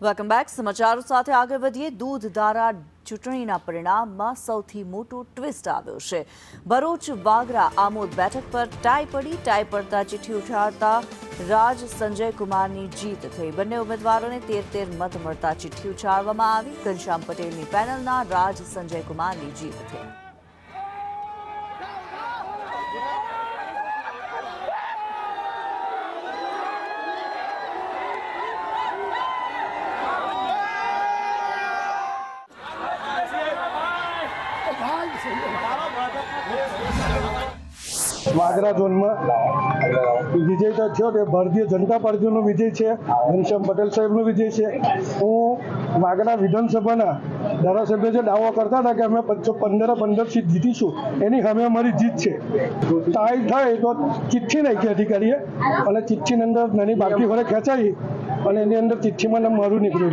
Welcome back. સમાચારો સાથે આગળ વધીએ. દૂધધારા ચૂંટણીના પરિણામમાં સૌથી મોટું ટ્વિસ્ટ આવ્યો છે. ભરૂચ વાગરા આમોદ બેઠક પર ટાઈ પડી. ટાઈ પડતા ચિઠ્ઠી ઉઠાડતા રાજ સંજય કુમારની જીત થઈ. બંને ઉમેદવારોને 13 મત મળતા ચિઠ્ઠી ઉછાળવામાં આવી. ઘનશ્યામ પટેલની પેનલના રાજ સંજય કુમારની જીત થઈ. વાગરા ઝોનમાં વિજય તો થયો તે ભારતીય જનતા પાર્ટીનો વિજય છે. ઘનશ્યામ પટેલ સાહેબનો વિજય છે. હું વાગરા વિધાનસભાના ધારાસભ્ય જે દાવો કરતા હતા કે અમે 15 સીટ જીતીશું, એની સામે અમારી જીત છે. ટાઈ થાય તો ચિઠ્ઠી નાખી અધિકારીએ અને ચિઠ્ઠીની અંદર નાની બાકી વડે ખેંચાઈ અને એની અંદર ચિઠ્ઠીમાં નામ મારું નીકળ્યું.